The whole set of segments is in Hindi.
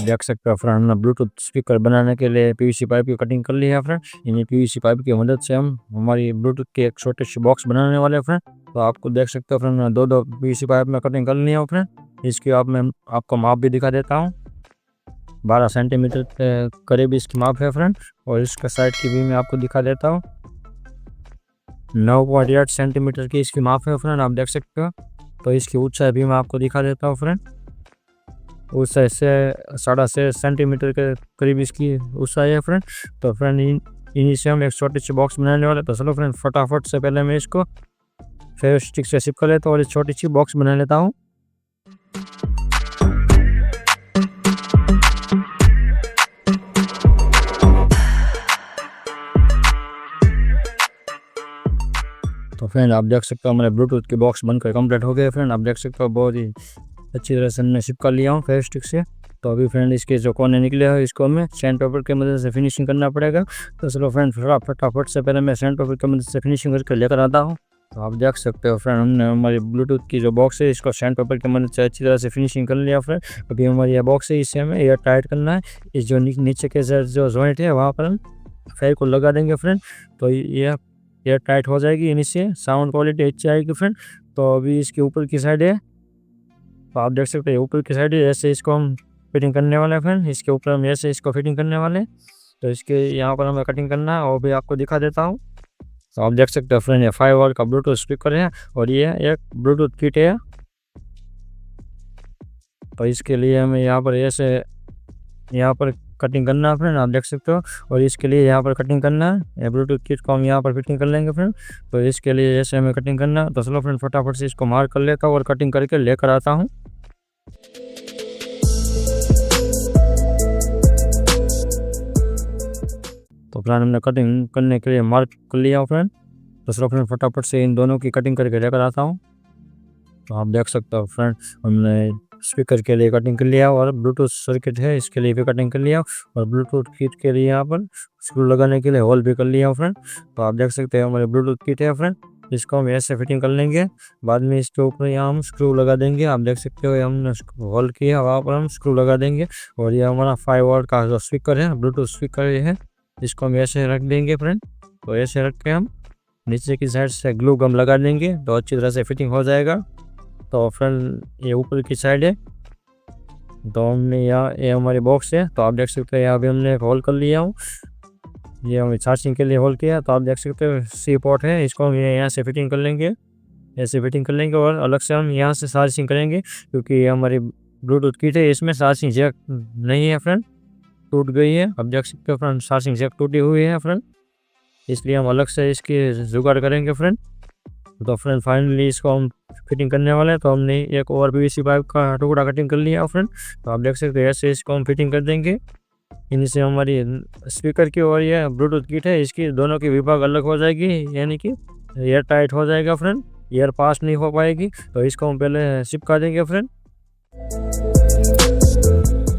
देख सकते हो फ्रेंड, हमने ब्लूटूथ स्पीकर बनाने के लिए पीवीसी पाइप की कटिंग कर ली है फ्रेंड। इन्हीं पीवीसी पाइप की मदद से हम हमारी ब्लूटूथ के एक छोटे से बॉक्स बनाने वाले हैं फ्रेंड। तो आपको देख सकते हो फ्रेंड, दो दो पीवीसी पाइप में कटिंग कर ली है फ्रेंड। इसकी मैं आपको माप भी दिखा देता हूँ। 12 सेंटीमीटर के करीब इसकी माप है फ्रेंड। और इसका साइड की भी मैं आपको दिखा देता हूँ। 9.8 सेंटीमीटर की इसकी माप है फ्रेंड, आप देख सकते हो। तो इसकी ऊंचाई भी मैं आपको दिखा देता हूँ फ्रेंड। ऊंचाई से 6.5 सेंटीमीटर के करीब इसकी ऊंचाई है फ्रेंड। तो फ्रेंड इन्हीं से हम एक छोटी सी बॉक्स बनाने वाले। तो चलो फ्रेंड, फटाफट से पहले मैं इसको फेविस्टिक से चिपका लेता हूँ और इस छोटी सी बॉक्स बना लेता हूँ। तो फ्रेंड आप देख सकते हो, हमारे ब्लूटूथ की बॉक्स बनकर कंप्लीट हो गए फ्रेंड। आप देख सकते हो बहुत ही अच्छी तरह से हमने चिपका लिया हूँ फेविस्टिक से। तो अभी फ्रेंड इसके जो कोने निकले हैं इसको हमें सैंड पेपर की मदद से फिनिशिंग करना पड़ेगा। तो चलो फ्रेंड, फटाफट से पहले मैं सैंड पेपर की मदद से फिनिशिंग करके लेकर आता हूँ। तो आप देख सकते हो फ्रेंड, हमने हमारी ब्लूटूथ की जो बॉक्स है इसको सैंड पेपर की मदद से अच्छी तरह से फिनिशिंग कर लिया फ्रेंड। अभी हमारी यह बॉक्स है, इसे हमें एयर टाइट करना है। इस जो नीचे के जो जॉइंट है वहाँ पर हम फेविक को लगा देंगे फ्रेंड। तो ये एयर टाइट हो जाएगी, इन्हीं से साउंड क्वालिटी अच्छी आएगी फ्रेंड। तो अभी इसके ऊपर की साइड है, तो आप देख सकते हैं ऊपर की साइड है, ऐसे इसको हम फिटिंग करने वाले हैं फ्रेंड। इसके ऊपर हम ऐसे इसको फिटिंग करने वाले हैं। तो इसके यहाँ पर हमें कटिंग करना है और भी आपको दिखा देता हूँ। तो आप देख सकते हो फ्रेंड, ये 5 वॉट का ब्लूटूथ स्पीकर है और ये एक ब्लूटूथ किट है। तो इसके लिए हमें यहाँ पर ऐसे यहाँ पर कटिंग करना है फ्रेंड, आप देख सकते हो। और इसके लिए यहाँ पर कटिंग करना है, ब्लूटूथ किट को हम यहाँ पर फिटिंग कर लेंगे फ्रेंड। तो इसके लिए ऐसे हमें कटिंग करना है। तो चलो फ्रेंड, फटाफट से इसको मार्क कर लेता हूँ और कटिंग करके लेकर आता हूँ। तो फ्रेंड हमने कटिंग करने के लिए मार्क कर लिया फ्रेंड। तो चलो फ्रेंड, फटाफट से इन दोनों की कटिंग करके लेकर आता हूँ। तो आप देख सकते हो फ्रेंड, हमने स्पीकर के लिए कटिंग कर लिया और ब्लूटूथ सर्किट है इसके लिए भी कटिंग कर लिया और ब्लूटूथ किट के लिए यहाँ पर स्क्रू लगाने के लिए होल भी कर लिया फ्रेंड। तो आप देख सकते हैं हमारे ब्लूटूथ किट है फ्रेंड, इसको हम ऐसे फिटिंग कर लेंगे। बाद में इसके ऊपर यहाँ हम स्क्रू लगा देंगे। आप देख सकते हो हमने होल किया, वहाँ पर हम स्क्रू लगा देंगे। और ये हमारा 5 वॉट का जो स्पीकर है, ब्लूटूथ स्पीकर है, इसको हम ऐसे रख देंगे फ्रेंड। तो ऐसे रख के हम नीचे की साइड से ग्लू गम लगा देंगे तो अच्छी तरह से फिटिंग हो जाएगा। तो फ्रेंड ये ऊपर की साइड है, तो हमने यहाँ ये हमारी बॉक्स है। तो आप देख सकते हो यहाँ भी हमने होल कर लिया हूँ, ये हमें चार्जिंग के लिए होल किया। तो आप देख सकते हो सी पोर्ट है, इसको हम यहाँ से फिटिंग कर लेंगे, ऐसे फिटिंग कर लेंगे। और अलग से हम यहाँ से चार्जिंग करेंगे क्योंकि ये हमारी ब्लूटूथ किट है, इसमें चार्जिंग जैक नहीं है फ्रेंड, टूट गई है। अब देख सकते हो फ्रेंड, चार्जिंग जैक टूटी हुई है फ्रेंड, इसलिए हम अलग से इसकी जुगाड़ करेंगे फ्रेंड। तो फ्रेंड फाइनली इसको हम फिटिंग करने वाले हैं। तो हमने एक और पीवीसी पाइप का टुकड़ा कटिंग कर लिया फ्रेंड। तो आप देख सकते हैं ऐसे इसको हम फिटिंग कर देंगे। इन्हीं से हमारी स्पीकर की और ये ब्लूटूथ किट है, इसकी दोनों की विभाग अलग हो जाएगी, यानी कि एयर टाइट हो जाएगा फ्रेंड, एयर पास नहीं हो पाएगी। तो इसको हम पहले चिपका देंगे फ्रेंड।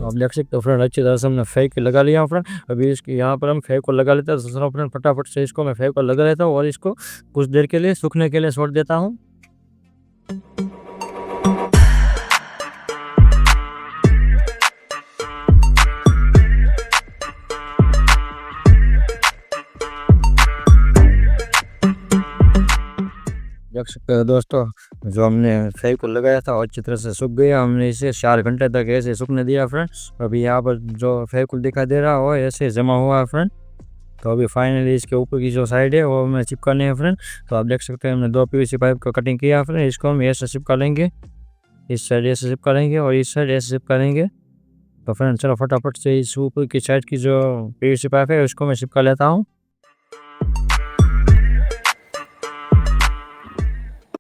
आप देख सकते हो फ्रेंड, अच्छी तरह से हमने फेविक लगा लिया फ्रेंड। अभी इसकी यहाँ पर हम फेविक को लगा लेते हैं। तो फ्रेंड फटाफट से इसको मैं फेविक को लगा लेता हूँ और इसको कुछ देर के लिए सूखने के लिए छोड़ देता हूँ। देख सकते हो दोस्तों, जो हमने फेविक को लगाया था अच्छी तरह से सूख गया। हमने इसे 4 घंटे तक ऐसे सूखने दिया फ्रेंड। अभी यहाँ पर जो फेविक दिखाई दे रहा हो ऐसे जमा हुआ है फ्रेंड। तो अभी फाइनली इसके ऊपर की जो साइड है वो हमें चिपकाने हैं फ्रेंड। तो आप देख सकते हैं हमने 2 पीवीसी पाइप का कटिंग किया फ्रेंड, इसको हम ऐसे चिपका लेंगे, इस साइड ऐसे चिपका लेंगे और इस साइड ऐसे चिपका लेंगे। तो फ्रेंड चलो फटाफट से इस ऊपर की साइड की जो पीवीसी पाइप है उसको मैं चिपका लेता हूँ।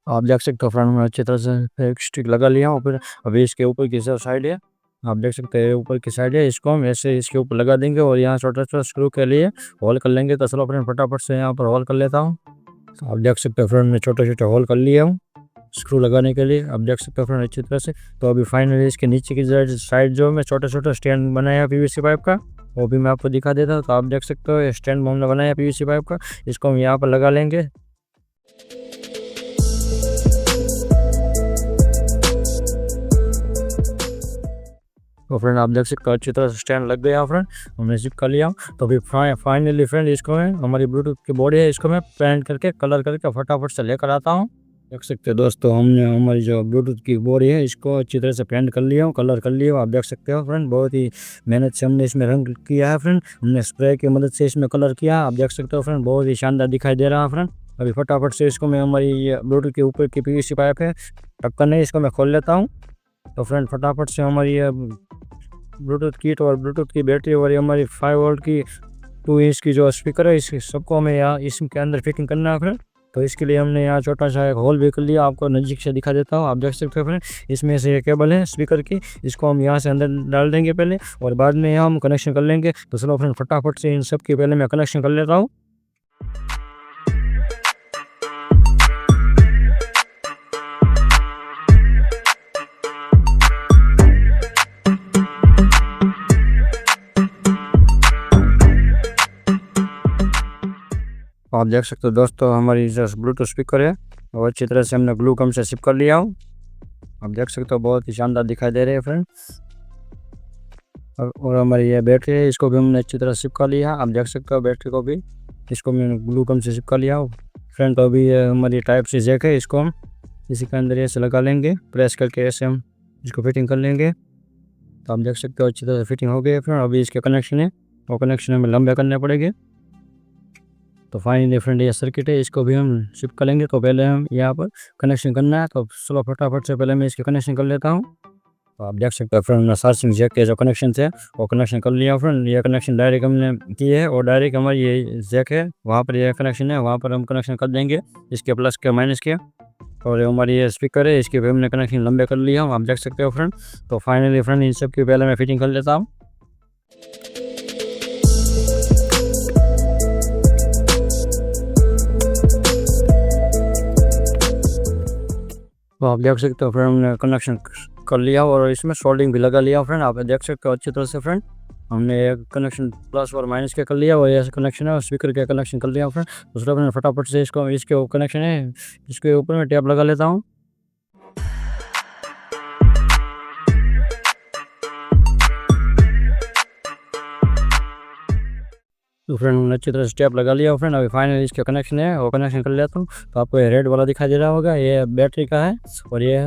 आप देख सकते हो फ्रेंड, मैं अच्छी तरह से एक स्टिक लगा लिया हूँ। फिर अभी इसके ऊपर की जो साइड है, आप देख सकते हैं ऊपर की साइड है, इसको हम ऐसे इसके ऊपर लगा देंगे और यहाँ छोटा छोटा स्क्रू के लिए होल कर लेंगे। तो चलो फ्रेंड फटाफट से यहाँ पर होल कर लेता हूँ। आप देख सकते हो फ्रेंड, मैं छोटे छोटे होल कर लिया हूँ स्क्रू लगाने के लिए, आप देख सकते हो फ्रेंड अच्छी तरह से। तो अभी फाइनली इसके नीचे की साइड जो मैं छोटा छोटा स्टैंड बनाया पीवीसी पाइप का, वो भी मैं आपको दिखा देता हूँ। तो आप देख सकते हो स्टैंड हमने बनाया पीवीसी पाइप का, इसको हम यहाँ पर लगा लेंगे। तो फ्रेंड आप देख सकते हो अच्छी तरह से स्टैंड लग गया फ्रेंड, हमने शिफ्ट कर लिया। तो अभी फाइनली फ्रेंड इसको मैं हमारी ब्लूटूथ की बॉडी है इसको मैं पेंट करके कलर करके फटाफट से लेकर आता हूँ। देख सकते हो दोस्तों हमने हमारी जो ब्लूटूथ की बॉडी है इसको अच्छी तरह से पेंट कर लिया हूँ, कलर कर लिया हूँ। आप देख सकते हो फ्रेंड बहुत ही मेहनत से हमने इसमें रंग किया है फ्रेंड, हमने स्प्रे की मदद से इसमें कलर किया। आप देख सकते हो फ्रेंड बहुत ही शानदार दिखाई दे रहा है फ्रेंड। अभी फटाफट से इसको मैं हमारी ब्लूटूथ के ऊपर की पीवीसी पाइप है ढक्कन है इसको मैं खोल लेता हूँ। तो फ्रेंड फटाफट से हमारी ब्लूटूथ किट और ब्लूटूथ की बैटरी और ये हमारी 5 वोल्ट की 2 इंच की जो स्पीकर है इस सबको हमें यहाँ इसके अंदर फिटिंग करना है फ्रेंड। तो इसके लिए हमने यहाँ छोटा सा एक होल भी कर लिया, आपको नज़दीक से दिखा देता हूँ। आप देख सकते हो फ्रेंड इसमें से ये केबल है स्पीकर की, इसको हम यहाँ से अंदर डाल देंगे पहले और बाद में यहाँ हम कनेक्शन कर लेंगे। तो चलो फ्रेंड फटाफट से इन सब की पहले मैं कनेक्शन कर लेता हूँ। आप देख सकते हो दोस्तों हमारी जो ब्लूटूथ स्पीकर है वो अच्छी तरह से हमने ग्लू गम से शिप कर लिया हूँ। आप देख सकते हो बहुत ही शानदार दिखाई दे रहे हैं फ्रेंड। और हमारी ये बैटरी है इसको भी हमने अच्छी तरह शिप कर लिया। आप देख सकते हो बैटरी को भी इसको मैंने ग्लू गम से शिप कर लिया हूँ फ्रेंड। तो अभी हमारी टाइप सी जैक है इसको हम इसी के अंदर ऐसे लगा लेंगे, प्रेस करके ऐसे हम इसको फिटिंग कर लेंगे। तो आप देख सकते हो अच्छी तरह से फिटिंग हो गई है फ्रेंड। अभी इसके कनेक्शन है वो कनेक्शन हमें लंबे करने पड़ेंगे। तो फाइनली फ्रेंड ये सर्किट है इसको भी हम शिफ्ट करेंगे। तो पहले हम यहाँ पर कनेक्शन करना है, तो चलो फटाफट से पहले मैं इसके कनेक्शन कर लेता हूँ। तो आप देख सकते हो फ्रेंड मैं चार्जिंग जैक के जो कनेक्शन थे वो कनेक्शन कर लिया फ्रेंड। ये कनेक्शन डायरेक्ट हमने किए है और डायरेक्ट हमारी ये जैक है वहाँ पर ये कनेक्शन है वहाँ पर हम कनेक्शन कर देंगे इसके प्लस के माइनस के। और हमारी ये स्पीकर है इसके भी हमने कनेक्शन लंबे कर लिया आप देख सकते हो फ्रेंड। तो फाइनली फ्रेंड इन सब की पहले मैं फिटिंग कर लेता हूँ। तो आप देख सकते हो फ्रेंड हमने कनेक्शन कर लिया और इसमें सोल्डिंग भी लगा लिया फ्रेंड। आप देख सकते हो अच्छी तरह से फ्रेंड हमने एक कनेक्शन प्लस और माइनस के कर लिया और ये कनेक्शन है स्पीकर के कनेक्शन कर लिया फ्रेंड। दूसरा फ्रेंड फटाफट से इसको इसके कनेक्शन है इसके ऊपर मैं टैप लगा लेता हूँ। तो फ्रेंड हमने अच्छी तरह से टैप लगा लिया फ्रेंड। अभी फाइनली इसके कनेक्शन है वो कनेक्शन कर लेता हूँ। तो आपको ये रेड वाला दिखाई दे रहा होगा ये बैटरी का है और ये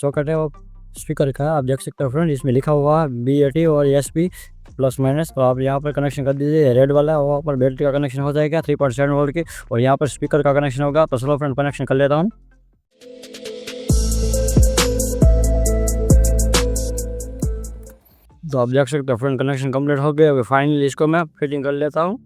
सॉकेट है वो स्पीकर का है। आप देख सकते हो फ्रेंड इसमें लिखा हुआ BAT और SP प्लस माइनस। तो आप यहाँ पर कनेक्शन कर दीजिए रेड वाला है वहाँ पर बैटरी का कनेक्शन हो जाएगा 3.7 वोल्ट की और यहाँ पर स्पीकर का कनेक्शन होगा। तो चलो फ्रेंड कनेक्शन कर लेता हूँ। तो आप देख सकते हो फ्रेंड कनेक्शन कंप्लीट हो गया। अभी फाइनली इसको मैं फिटिंग कर लेता हूँ।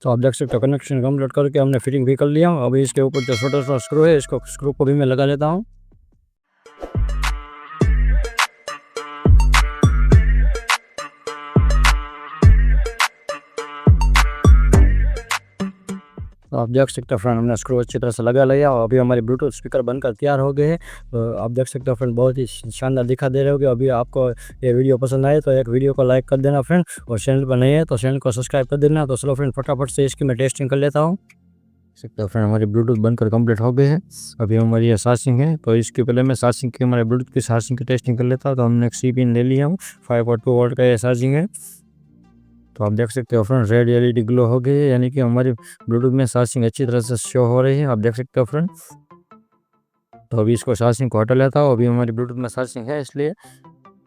तो आप देख सकते हो कनेक्शन कंप्लीट करके हमने फिटिंग भी कर लिया। अभी इसके ऊपर जो छोटा सा स्क्रू है इसको स्क्रू को भी मैं लगा लेता हूँ। तो आप देख सकते हो फ्रेंड हमने स्क्रू अच्छी तरह से लगा लिया और अभी हमारी ब्लूटूथ स्पीकर बनकर तैयार हो गए हैं। तो आप देख सकते हो फ्रेंड बहुत ही शानदार दिखा दे रहे होगे। अभी आपको ये वीडियो पसंद आए तो एक वीडियो को लाइक कर देना फ्रेंड और चैनल पर नहीं है तो चैनल को सब्सक्राइब कर देना। तो चलो फ्रेंड फटाफट से इसकी मैं टेस्टिंग कर लेता हूँ। सकते हो फ्रेंड हमारी ब्लूटूथ बनकर कंप्लीट हो गए हैं। अभी हमारी ये चार्जिंग है तो इसके पहले मैं चार्जिंग की हमारे ब्लूटूथ की चार्जिंग की टेस्टिंग कर लेता हूँ। तो हमने एक C पिन ले लिया हूँ 5.2 वोल्ट का ये चार्जिंग है। तो आप देख सकते हो फ्रेंड रेड LED ग्लो हो गई है यानी कि हमारी ब्लूटूथ में चार्जिंग अच्छी तरह से शो हो रही है आप देख सकते हो फ्रेंड। तो अभी इसको चार्जिंग को हटा लेता हूँ। अभी हमारी ब्लूटूथ में चार्जिंग है इसलिए।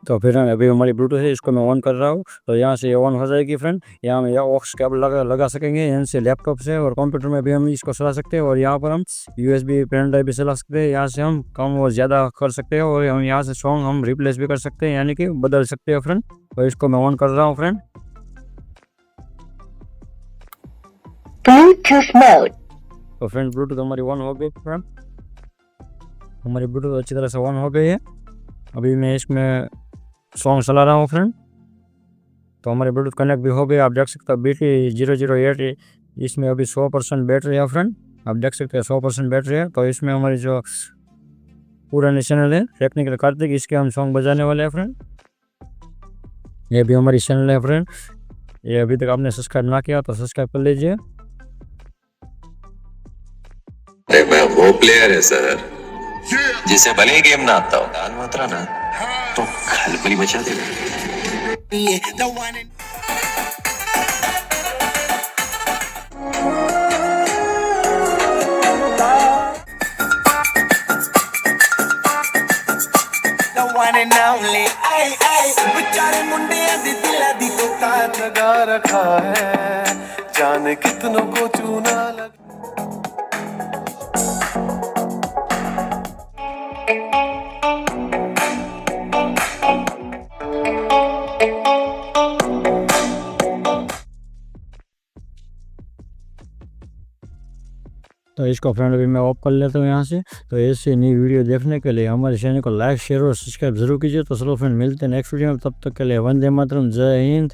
तो फिर अभी हमारी ब्लूटूथ है इसको मैं ऑन कर रहा हूँ। तो यहाँ से ये ऑन हो जाएगी फ्रेंड। यहाँ में ऑक्स केबल लगा सकेंगे यहाँ से लैपटॉप से और कंप्यूटर में भी हम इसको चला सकते हैं और यहाँ पर हम USB पेन ड्राइव भी चला सकते हैं। यहाँ से हम कम और ज़्यादा कर सकते हैं और हम यहाँ से सॉन्ग हम रिप्लेस भी कर सकते हैं यानी कि बदल सकते हैं फ्रेंड। तो इसको मैं ऑन कर रहा हूँ फ्रेंड। Bluetooth mode. तो फ्रेंड ब्लूटूथ हमारी ऑन हो गई फ्रेंड, हमारी ब्लूटूथ अच्छी तरह से ऑन हो गई है। अभी मैं इसमें सॉन्ग चला रहा हूँ फ्रेंड। तो हमारे ब्लूटूथ कनेक्ट भी हो गए। आप देख सकते हो BT008 इसमें अभी 100% बैटरी है फ्रेंड। आप देख सकते हैं 100% बैटरी है। तो इसमें हमारी जो पुराने चैनल है टेक्निकल कार्तिक इसके हम सॉन्ग बजाने वाले हैं फ्रेंड। ये भी हमारी चैनल है फ्रेंड। ये अभी तक आपने सब्सक्राइब ना किया तो सब्सक्राइब कर लीजिए। वो प्लेयर है सर जिसे भले गेम ना आता हो, दाल मात्रा ना तो खलबली मचा देगा। The one and only, बेचारे मुंडे दी दिला दी को ताज लगा रखा है, जाने कितनों को चूना लगा। तो इसको फ्रेंड अभी मैं ऑफ कर लेता हूँ यहाँ से। तो ऐसे नई वीडियो देखने के लिए हमारे चैनल को लाइक शेयर और सब्सक्राइब जरूर कीजिए। तो चलो फ्रेंड मिलते हैं नेक्स्ट वीडियो में, तब तक के लिए वंदे मातरम, जय हिंद।